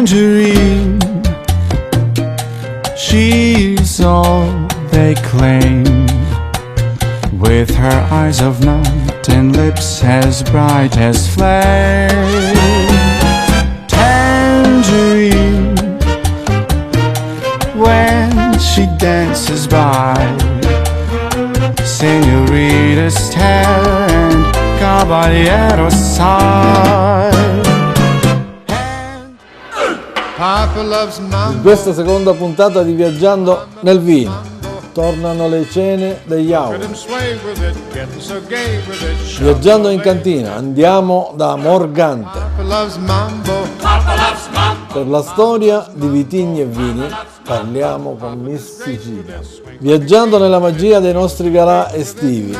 tangerine. She's all they claim, with her eyes of night and lips as bright as flame. Tangerine, when she dances by, señorita stare and caballero sigh. In questa seconda puntata di Viaggiando nel Vino tornano le cene degli Auer. Viaggiando in cantina andiamo da Morgante. Per la storia di vitigni e vini parliamo con Miss Sicilia. Viaggiando nella magia dei nostri galà estivi,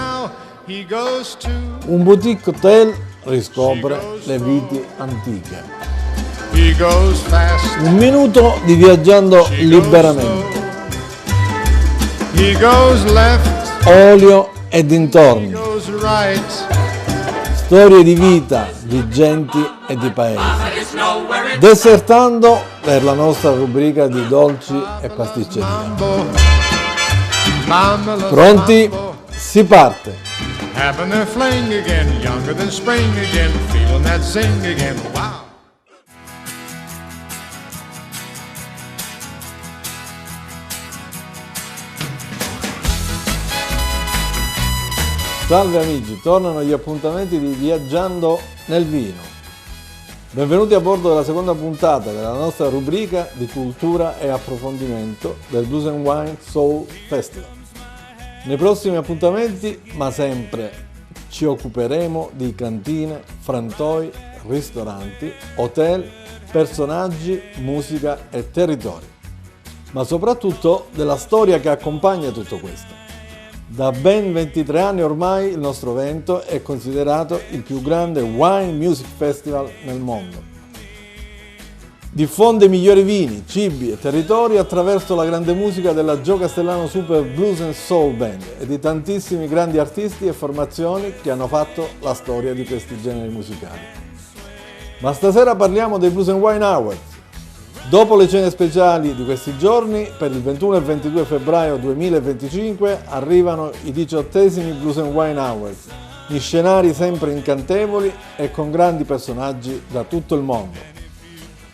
un boutique hotel riscopre le viti antiche. Un minuto di viaggiando liberamente. Olio e dintorni. Storie di vita, di genti e di paesi. Desertando per la nostra rubrica di dolci e pasticceria. Pronti? Si parte! Having a fling again, younger than spring again, feeling that zing again, wow. Salve amici, tornano gli appuntamenti di Viaggiando nel Vino. Benvenuti a bordo della seconda puntata della nostra rubrica di cultura e approfondimento del Blues and Wine Soul Festival. Nei prossimi appuntamenti, ma sempre, ci occuperemo di cantine, frantoi, ristoranti, hotel, personaggi, musica e territori. Ma soprattutto della storia che accompagna tutto questo. Da ben 23 anni ormai il nostro evento è considerato il più grande wine music festival nel mondo. Diffonde i migliori vini, cibi e territori attraverso la grande musica della Gio Castellano Super Blues and Soul Band e di tantissimi grandi artisti e formazioni che hanno fatto la storia di questi generi musicali. Ma stasera parliamo dei Blues and Wine Awards. Dopo le cene speciali di questi giorni, per il 21 e 22 febbraio 2025 arrivano i 18esimi Blues and Wine Awards, in scenari sempre incantevoli e con grandi personaggi da tutto il mondo.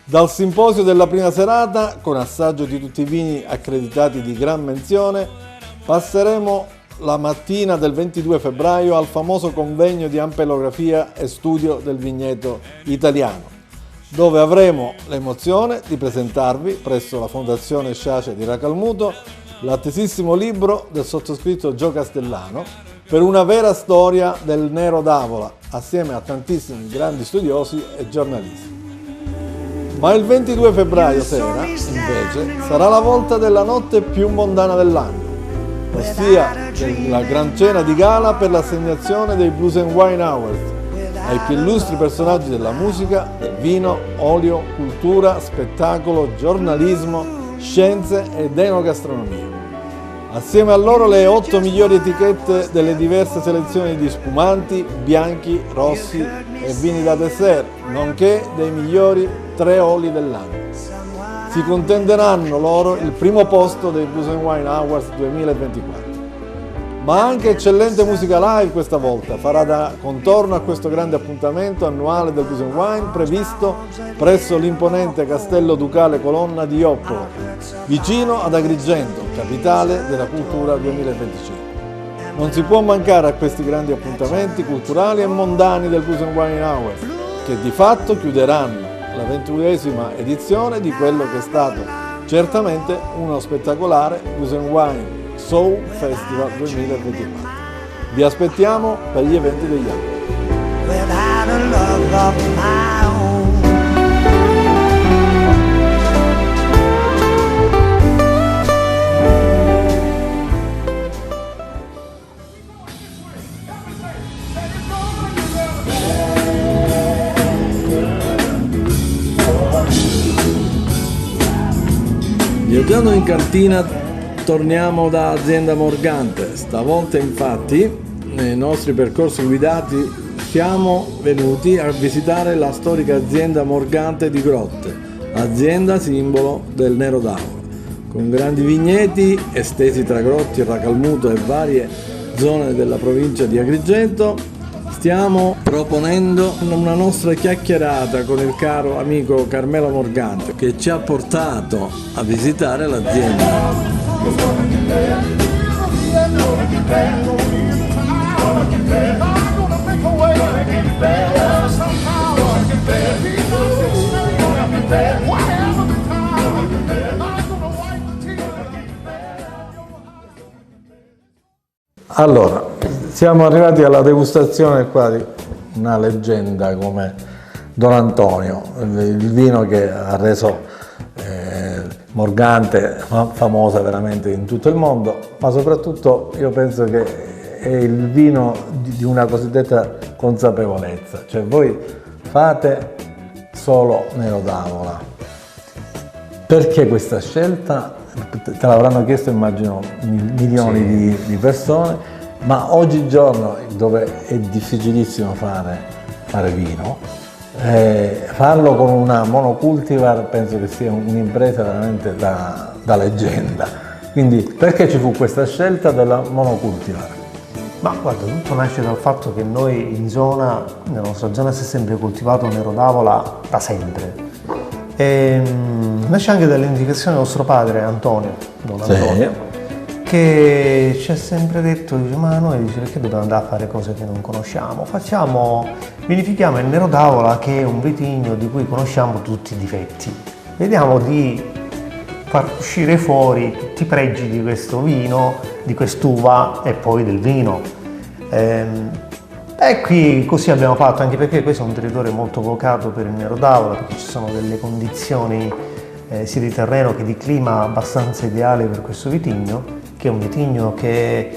Dal simposio della prima serata, con assaggio di tutti i vini accreditati di gran menzione, passeremo la mattina del 22 febbraio al famoso convegno di ampelografia e studio del vigneto italiano, dove avremo l'emozione di presentarvi presso la Fondazione Sciascia di Racalmuto l'attesissimo libro del sottoscritto Gio Castellano per una vera storia del Nero d'Avola, assieme a tantissimi grandi studiosi e giornalisti. Ma il 22 febbraio sera, invece, sarà la volta della notte più mondana dell'anno, ossia la gran cena di gala per l'assegnazione dei Blues and Wine Awards ai più illustri personaggi della musica, del vino, olio, cultura, spettacolo, giornalismo, scienze ed enogastronomia. Assieme a loro le 8 migliori etichette delle diverse selezioni di spumanti, bianchi, rossi e vini da dessert, nonché dei migliori 3 oli dell'anno. Si contenderanno loro il primo posto dei Blues and Wine Awards 2024. Ma anche eccellente musica live questa volta farà da contorno a questo grande appuntamento annuale del Blues and Wine previsto presso l'imponente Castello Ducale Colonna di Joppolo, vicino ad Agrigento, capitale della cultura 2025. Non si può mancare a questi grandi appuntamenti culturali e mondani del Blues and Wine Awards, che di fatto chiuderanno la 21esima edizione di quello che è stato certamente uno spettacolare Blues and Wine Soul Festival 2024. Vi aspettiamo per gli eventi degli anni. Viaggiando in cantina torniamo da Azienda Morgante. Stavolta infatti nei nostri percorsi guidati siamo venuti a visitare la storica azienda Morgante di Grotte, azienda simbolo del Nero d'Avola, con grandi vigneti estesi tra Grotti, Racalmuto e varie zone della provincia di Agrigento. Stiamo proponendo una nostra chiacchierata con il caro amico Carmelo Morgante, che ci ha portato a visitare l'azienda. Allora, siamo arrivati alla degustazione qua di una leggenda come Don Antonio, il vino che ha reso Morgante famosa veramente in tutto il mondo, ma soprattutto io penso che è il vino di una cosiddetta consapevolezza, cioè voi fate solo Nero d'Avola. Perché questa scelta? Te l'avranno chiesto immagino milioni di persone, ma oggigiorno dove è difficilissimo fare vino, farlo con una monocultivar penso che sia un'impresa veramente da leggenda. Quindi perché ci fu questa scelta della monocultivar? Ma guarda, tutto nasce dal fatto che noi nella nostra zona si è sempre coltivato Nero d'Avola da sempre. Nasce anche dall'indicazione del nostro padre Antonio, Don Antonio, che ci ha sempre detto, dice, ma noi perché dobbiamo andare a fare cose che non conosciamo? Vinifichiamo il Nero d'Avola, che è un vitigno di cui conosciamo tutti i difetti. Vediamo di far uscire fuori tutti i pregi di questo vino, di quest'uva e poi del vino. E qui così abbiamo fatto, anche perché questo è un territorio molto vocato per il Nero d'Avola, perché ci sono delle condizioni sia di terreno che di clima abbastanza ideali per questo vitigno, che è un vitigno che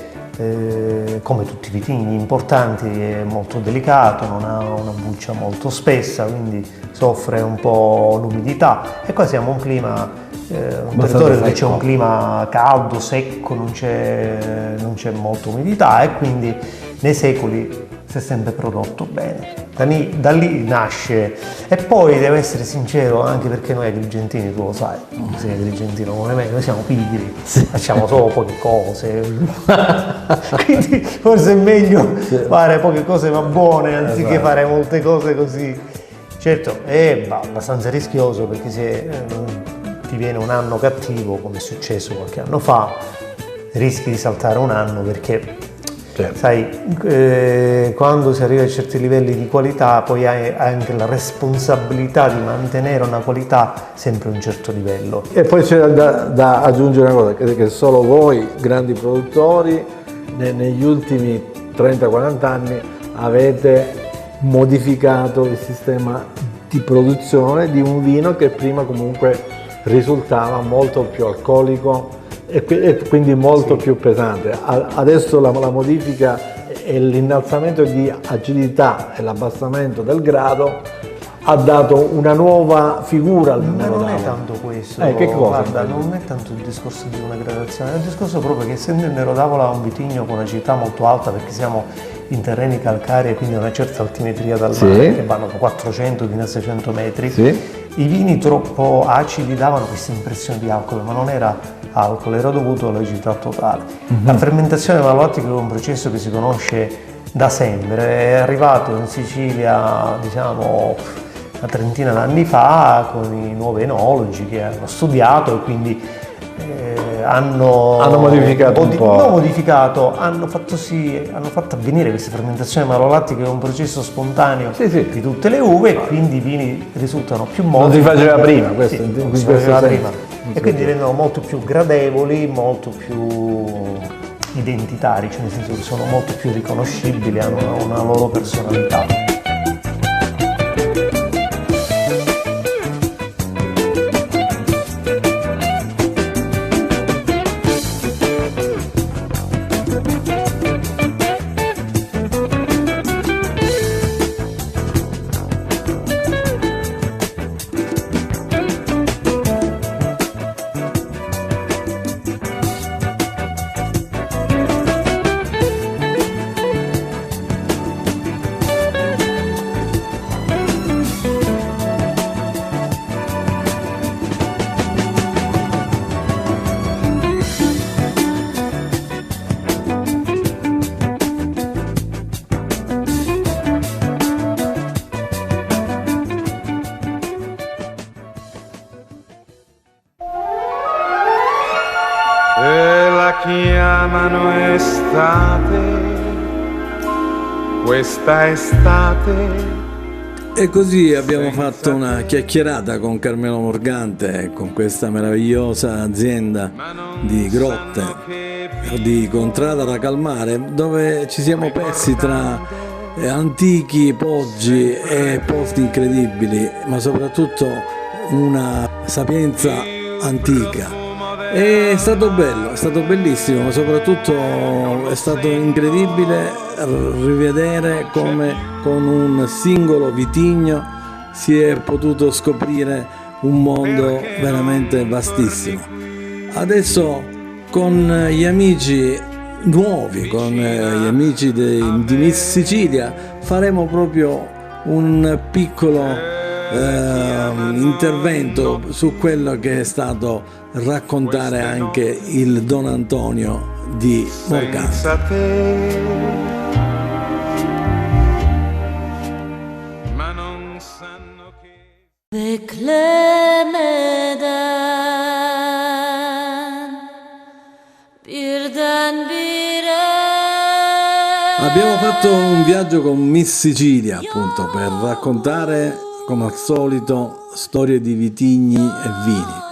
come tutti i vitigni importanti è molto delicato, non ha una buccia molto spessa, quindi soffre un po' l'umidità, e qua siamo un territorio dove c'è un clima caldo, secco, non c'è molta umidità, e quindi nei secoli si è sempre prodotto bene. Da lì nasce, e poi devo essere sincero, anche perché noi agrigentini, tu lo sai, tu sei agrigentino come me, noi siamo pigri, facciamo solo poche cose, quindi forse è meglio fare poche cose ma buone anziché fare molte cose così. Certo è abbastanza rischioso, perché se ti viene un anno cattivo, come è successo qualche anno fa, rischi di saltare un anno, perché sai, quando si arriva a certi livelli di qualità poi hai anche la responsabilità di mantenere una qualità sempre a un certo livello. E poi c'è da aggiungere una cosa, che solo voi grandi produttori negli ultimi 30-40 anni avete modificato il sistema di produzione di un vino che prima comunque risultava molto più alcolico e quindi molto più pesante. Adesso la modifica e l'innalzamento di acidità e l'abbassamento del grado ha dato una nuova figura al Nero d'Avola. Non è tanto questo, Che cosa? guarda, non è tanto il discorso di una gradazione, è il discorso proprio che, essendo il Nero d'Avola un vitigno con acidità molto alta, perché siamo in terreni calcarei, quindi a una certa altimetria dal mare, che vanno da 400 fino a 600 metri, i vini troppo acidi davano questa impressione di alcol, ma non era alcol, era dovuto all'acidità totale. La fermentazione malolattica è un processo che si conosce da sempre, è arrivato in Sicilia, diciamo, una trentina d'anni fa, con i nuovi enologi che hanno studiato, e quindi hanno modificato un po'. Non modificato, hanno fatto avvenire questa fermentazione malolattica, che è un processo spontaneo di tutte le uve, e quindi i vini risultano più molli. Non si faceva prima, questo, non si faceva prima. E quindi rendono molto più gradevoli, molto più identitari, cioè nel senso che sono molto più riconoscibili, hanno una loro personalità. questa estate. E così abbiamo fatto una chiacchierata con Carmelo Morgante, con questa meravigliosa azienda di grotte, di Contrada da Calmare, dove ci siamo persi tra antichi poggi e posti incredibili, ma soprattutto una sapienza antica. È stato bello, è stato bellissimo, ma soprattutto è stato incredibile rivedere come con un singolo vitigno si è potuto scoprire un mondo veramente vastissimo. Adesso con gli amici nuovi, con gli amici di Miss Sicilia, faremo proprio un piccolo intervento su quello che è stato raccontare anche il Don Antonio di Morgante. Ma non sanno che abbiamo fatto un viaggio con Miss Sicilia, appunto, per raccontare, come al solito, storie di vitigni e vini.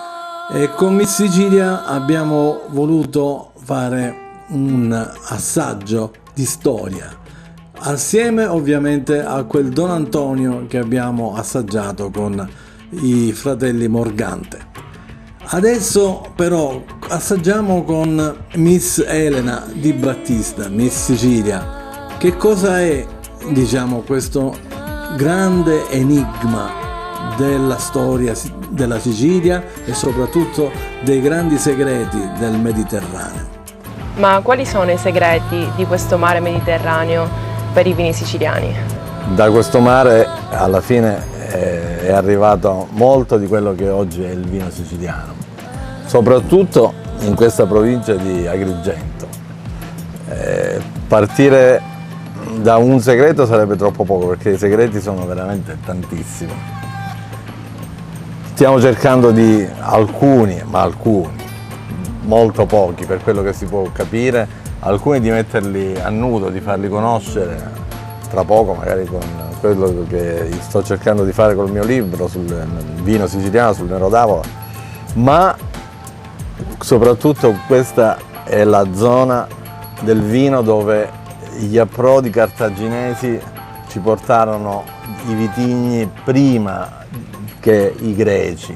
E con Miss Sicilia abbiamo voluto fare un assaggio di storia, assieme ovviamente a quel Don Antonio che abbiamo assaggiato con i fratelli Morgante. Adesso però assaggiamo con Miss Elena Di Battista, Miss Sicilia. Che cosa è, diciamo, questo grande enigma della storia della Sicilia e soprattutto dei grandi segreti del Mediterraneo? Ma quali sono i segreti di questo mare Mediterraneo per i vini siciliani? Da questo mare alla fine è arrivato molto di quello che oggi è il vino siciliano, soprattutto in questa provincia di Agrigento. Partire da un segreto sarebbe troppo poco, perché i segreti sono veramente tantissimi. Stiamo cercando di alcuni, molto pochi per quello che si può capire, alcuni di metterli a nudo, di farli conoscere tra poco, magari con quello che sto cercando di fare col mio libro sul vino siciliano, sul Nero d'Avola, ma soprattutto questa è la zona del vino dove gli approdi cartaginesi ci portarono i vitigni prima che i greci,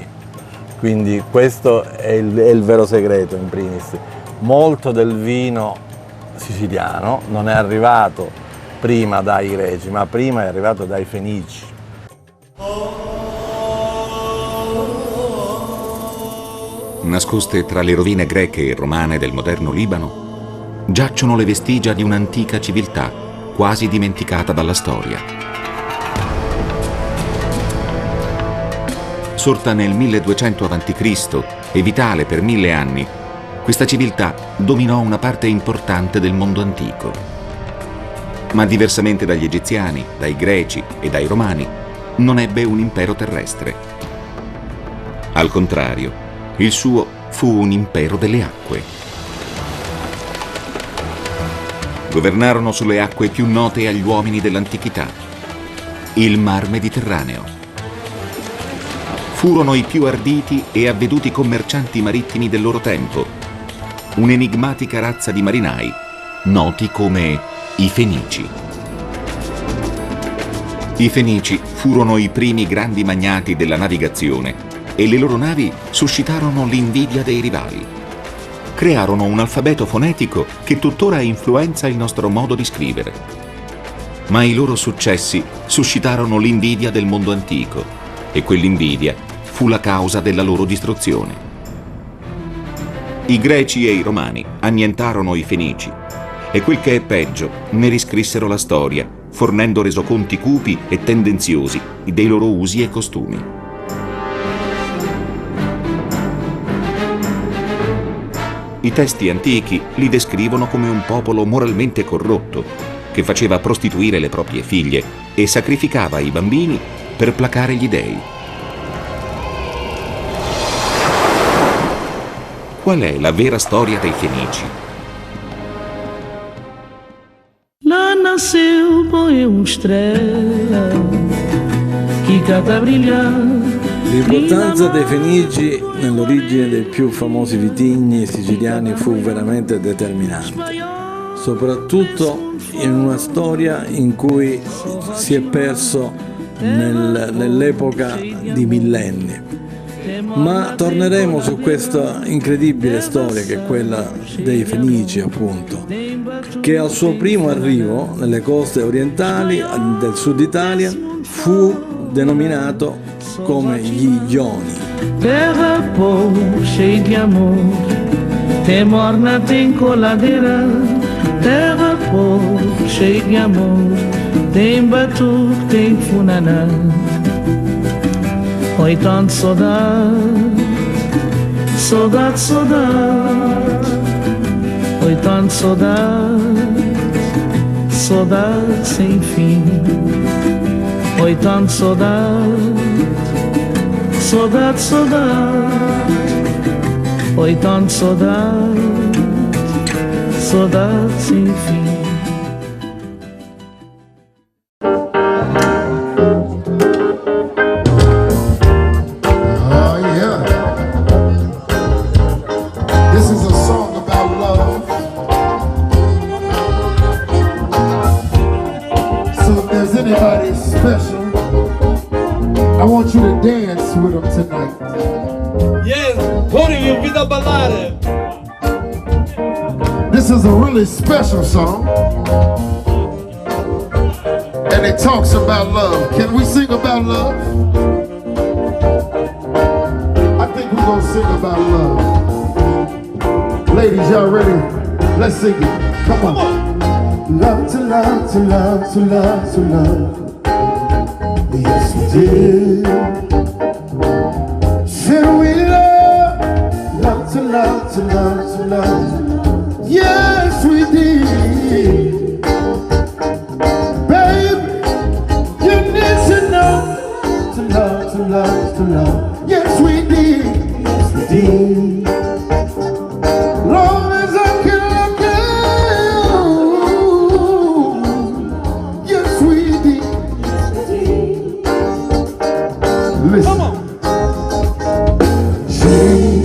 quindi questo è il vero segreto in primis. Molto del vino siciliano non è arrivato prima dai greci, ma prima è arrivato dai fenici. Nascoste tra le rovine greche e romane del moderno Libano, giacciono le vestigia di un'antica civiltà quasi dimenticata dalla storia. Sorta nel 1200 a.C. e vitale per 1000 anni, questa civiltà dominò una parte importante del mondo antico. Ma diversamente dagli egiziani, dai greci e dai romani, non ebbe un impero terrestre. Al contrario, il suo fu un impero delle acque. Governarono sulle acque più note agli uomini dell'antichità, il Mar Mediterraneo. Furono i più arditi e avveduti commercianti marittimi del loro tempo, un'enigmatica razza di marinai noti come i Fenici. I Fenici furono i primi grandi magnati della navigazione e le loro navi suscitarono l'invidia dei rivali. Crearono un alfabeto fonetico che tuttora influenza il nostro modo di scrivere. Ma i loro successi suscitarono l'invidia del mondo antico e quell'invidia fu la causa della loro distruzione. I greci e i romani annientarono i Fenici e quel che è peggio, ne riscrissero la storia, fornendo resoconti cupi e tendenziosi dei loro usi e costumi. I testi antichi li descrivono come un popolo moralmente corrotto, che faceva prostituire le proprie figlie e sacrificava i bambini per placare gli dei. Qual è la vera storia dei Fenici? Lana nasceu põe estrela que cata brilhar. L'importanza dei fenigi nell'origine dei più famosi vitigni siciliani fu veramente determinante, soprattutto in una storia in cui si è perso nell'epoca di millenni. Ma torneremo su questa incredibile storia che è quella dei Fenici, appunto, che al suo primo arrivo nelle coste orientali del sud Italia fu denominato come gli Ioni. Terra povo cheia de amor, tem morna, tem coladeira. Terra povo cheia de amor, tem batuque, tem funaná. Oi, tanto saudade, saudade, saudade. Oi, tanto saudade, saudade sem fim. Oi, tanto saudade, saudade, saudade. Oi, tanto saudade, saudade sem fim. This is a really special song, and it talks about love. Can we sing about love? I think we're gonna sing about love. Ladies, y'all ready? Let's sing it. Come on. Love to love to love to love to love. Yes, we did. Said we love to love to love to love. Yes, we did. Baby, you need to know to love, to love, to love. Yes, we did. Yes, we did. Long as I can look at you. Yes, we did. Listen. Come on. See,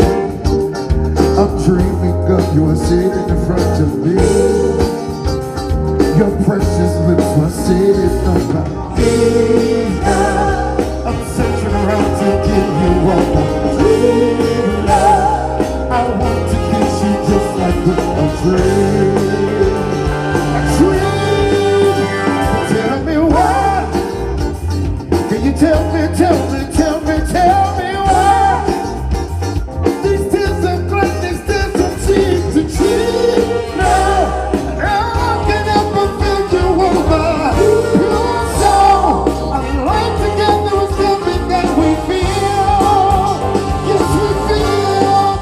I'm dreaming of you sitting in front of me. Your precious lips were sitting on my head. I'm searching around to give you all my dream love. I want to kiss you just like a dream. A dream. Tell me why. Can you tell me, tell me, tell me, tell me why? These tears of gladness doesn't seem to cheat. No, how can I fulfill you with my pure soul? Our life together is something that we feel. Yes, we feel.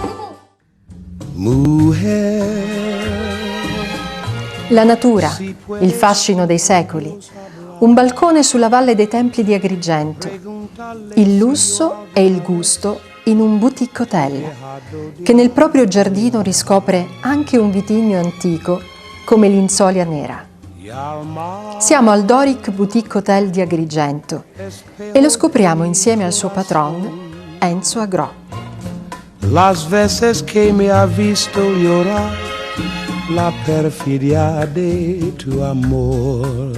La natura, il fascino dei secoli, un balcone sulla valle dei Templi di Agrigento, il lusso e il gusto in un boutique hotel, che nel proprio giardino riscopre anche un vitigno antico come l'Insolia Nera. Siamo al Doric Boutique Hotel di Agrigento e lo scopriamo insieme al suo patron, Enzo Agrò. Las veces que me ha visto llorar la perfidia de tu amor.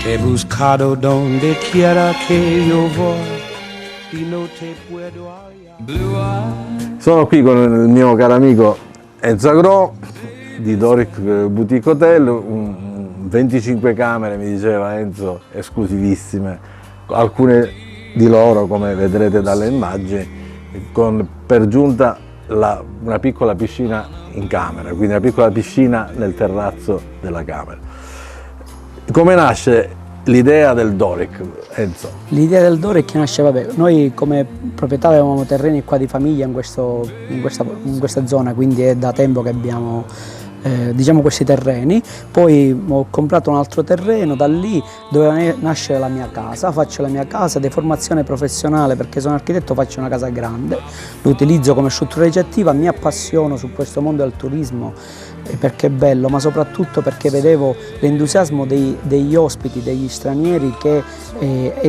Te he buscado donde quiera que yo voy y no te puedo hallar. Sono qui con il mio caro amico Enzo Agrò di Doric Boutique Hotel, 25 camere, mi diceva Enzo, esclusivissime, alcune di loro, come vedrete dalle immagini, con per giunta una piccola piscina in camera, quindi una piccola piscina nel terrazzo della camera. Come nasce l'idea del Doric, Enzo? L'idea del Doric nasce, noi come proprietà avevamo terreni qua di famiglia in questa zona, quindi è da tempo che abbiamo diciamo questi terreni. Poi ho comprato un altro terreno, da lì doveva nascere la mia casa. Faccio la mia casa di formazione professionale perché sono architetto, faccio una casa grande, lo utilizzo come struttura ricettiva, mi appassiono su questo mondo del turismo perché è bello, ma soprattutto perché vedevo l'entusiasmo degli ospiti, degli stranieri che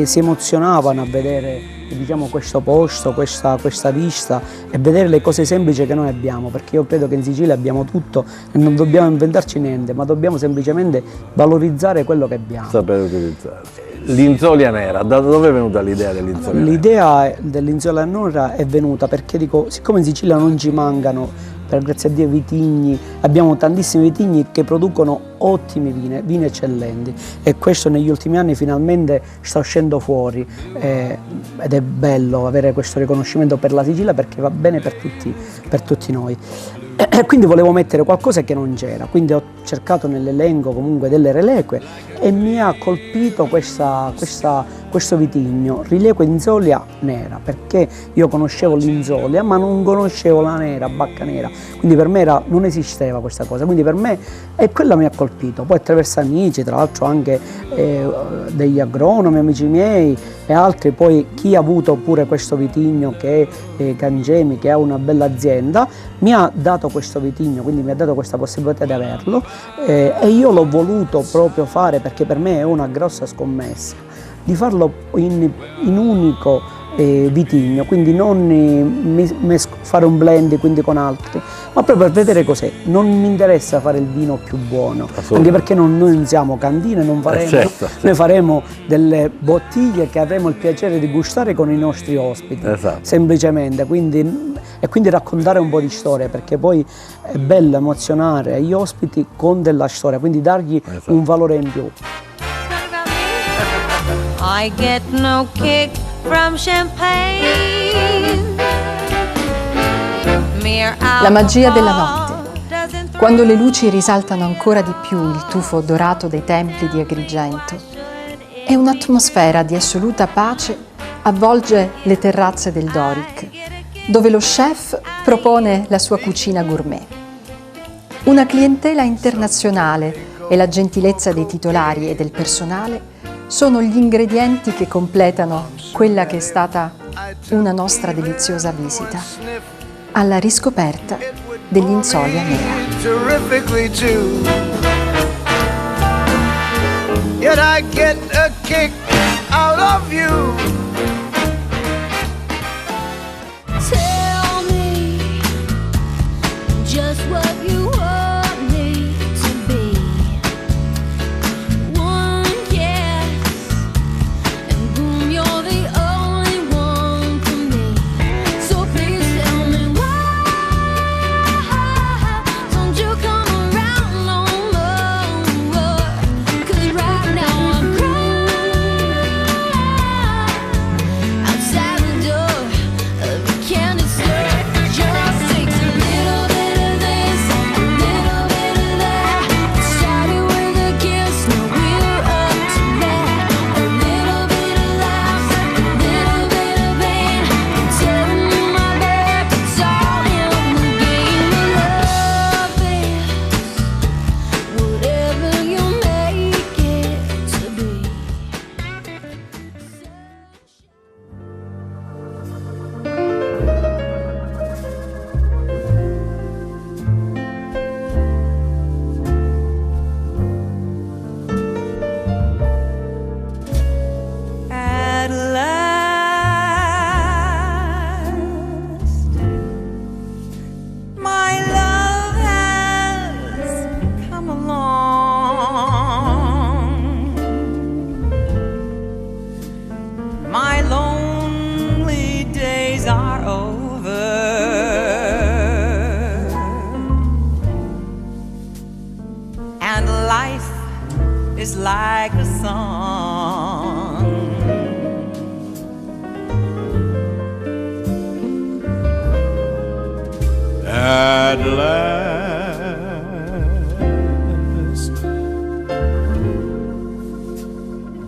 si emozionavano a vedere, diciamo, questo posto, questa vista, e vedere le cose semplici che noi abbiamo, perché io credo che in Sicilia abbiamo tutto e non dobbiamo inventarci niente, ma dobbiamo semplicemente valorizzare quello che abbiamo. Sapere utilizzare. L'inzolia nera, da dove è venuta l'idea dell'inzolia nera? L'idea dell'inzolia nera è venuta perché dico, siccome in Sicilia non ci mancano, per grazie a Dio, vitigni, abbiamo tantissimi vitigni che producono ottimi vini eccellenti, e questo negli ultimi anni finalmente sta uscendo fuori, ed è bello avere questo riconoscimento per la Sicilia, perché va bene per tutti noi. Quindi volevo mettere qualcosa che non c'era, quindi ho cercato nell'elenco comunque delle reliquie e mi ha colpito questo vitigno, Rilieco Inzolia Nera, perché io conoscevo l'Inzolia ma non conoscevo la nera, Bacca Nera, quindi per me non esisteva questa cosa, quindi per me quella mi ha colpito. Poi attraverso amici, tra l'altro anche degli agronomi, amici miei e altri, poi chi ha avuto pure questo vitigno che è Cangemi, che ha una bella azienda, mi ha dato questo vitigno, quindi mi ha dato questa possibilità di averlo, e io l'ho voluto proprio fare perché per me è una grossa scommessa di farlo in unico vitigno, quindi non fare un blend quindi con altri, ma proprio per vedere cos'è. Non mi interessa fare il vino più buono, anche perché noi non siamo cantine, non faremo, noi faremo delle bottiglie che avremo il piacere di gustare con i nostri ospiti, semplicemente, e quindi raccontare un po' di storia, perché poi è bello emozionare gli ospiti con della storia, quindi dargli un valore in più. I get no kick from champagne. La magia della notte, quando le luci risaltano ancora di più il tufo dorato dei templi di Agrigento, e un'atmosfera di assoluta pace avvolge le terrazze del Doric, dove lo chef propone la sua cucina gourmet. Una clientela internazionale e la gentilezza dei titolari e del personale sono gli ingredienti che completano quella che è stata una nostra deliziosa visita alla riscoperta dell'Inzolia Nera. Yet I get a kick out of you. Tell me just what you want me to be. One kiss and boom, you're the only one for me. So please tell me why don't you come around no more? 'Cause right now I'm crying outside the door of the candy store. Just takes a little bit of this, a little bit of that. It started with a kiss, now we're up to that. A little bit of laughs, a little bit of pain. I'm turning my back, it's all in the game. Love is whatever you make it to be. At last, my love has come along. My lonely days are over, and life is like a song. At last,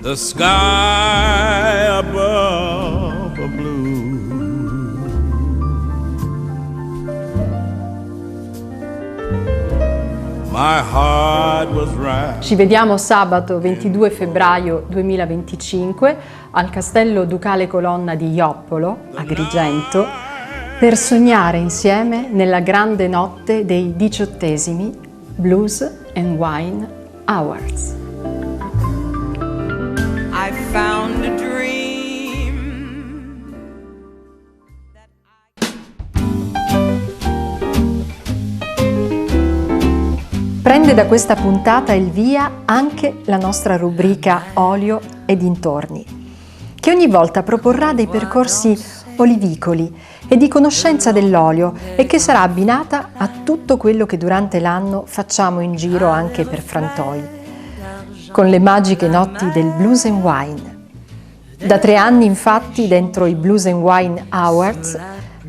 the sky above a blue, my heart was right. Ci vediamo sabato 22 febbraio 2025 al Castello Ducale Colonna di Ioppolo, Agrigento, per sognare insieme nella grande notte dei 18esimi Blues and Wine Awards. I found a dream. Prende da questa puntata il via anche la nostra rubrica Olio e dintorni, che ogni volta proporrà dei percorsi olivicoli e di conoscenza dell'olio e che sarà abbinata a tutto quello che durante l'anno facciamo in giro anche per frantoi, con le magiche notti del Blues and Wine. Da 3 anni infatti dentro i Blues and Wine Awards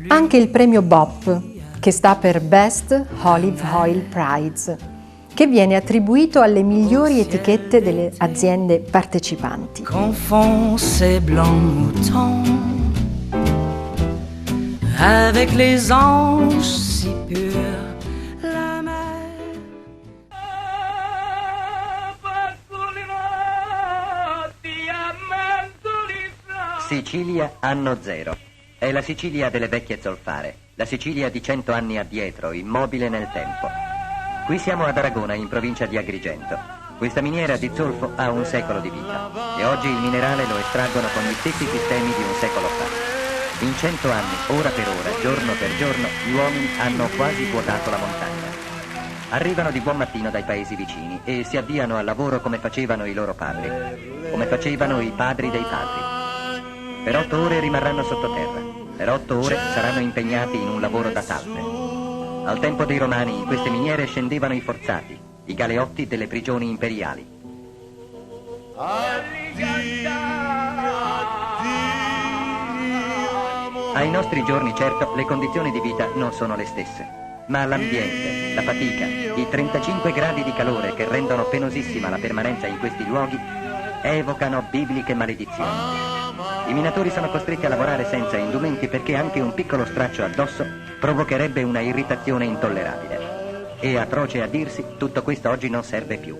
anche il premio BOP, che sta per Best Olive Oil Prize, che viene attribuito alle migliori etichette delle aziende partecipanti. Confond ces blancs moutons avec les anges si purs. La mer. Sicilia anno zero. È la Sicilia delle vecchie zolfare, la Sicilia di 100 anni addietro, immobile nel tempo. Qui siamo ad Aragona, in provincia di Agrigento. Questa miniera di zolfo ha 1 secolo di vita e oggi il minerale lo estraggono con gli stessi sistemi di 1 secolo fa. In 100 anni, ora per ora, giorno per giorno, gli uomini hanno quasi vuotato la montagna. Arrivano di buon mattino dai paesi vicini e si avviano al lavoro come facevano i loro padri, come facevano i padri dei padri. Per 8 ore rimarranno sottoterra, per 8 ore saranno impegnati in un lavoro da tappe. Al tempo dei Romani in queste miniere scendevano i forzati, i galeotti delle prigioni imperiali. Ai nostri giorni, certo, le condizioni di vita non sono le stesse, ma l'ambiente, la fatica, i 35 gradi di calore che rendono penosissima la permanenza in questi luoghi evocano bibliche maledizioni. I minatori sono costretti a lavorare senza indumenti perché anche un piccolo straccio addosso provocherebbe una irritazione intollerabile. E atroce a dirsi, tutto questo oggi non serve più.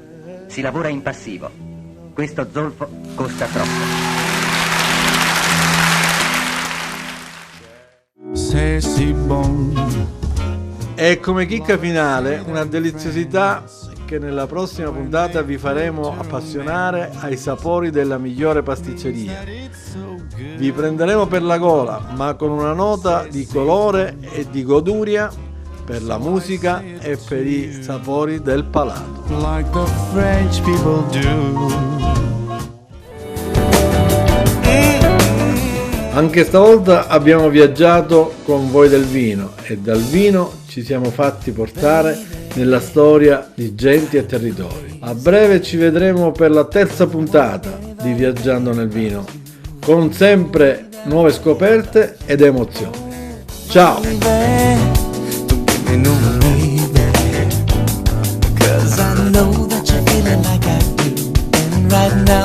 Si lavora in passivo. Questo zolfo costa troppo. C'est si bon. E come chicca finale, una deliziosità che nella prossima puntata vi faremo appassionare ai sapori della migliore pasticceria. Vi prenderemo per la gola, ma con una nota di colore e di goduria per la musica e per i sapori del palato. Like the French people do. Anche stavolta abbiamo viaggiato con voi del vino e dal vino ci siamo fatti portare nella storia di genti e territori. A breve ci vedremo per la 3ª puntata di Viaggiando nel Vino, con sempre nuove scoperte ed emozioni. Ciao! Cause I know that you're feeling like I do. And right now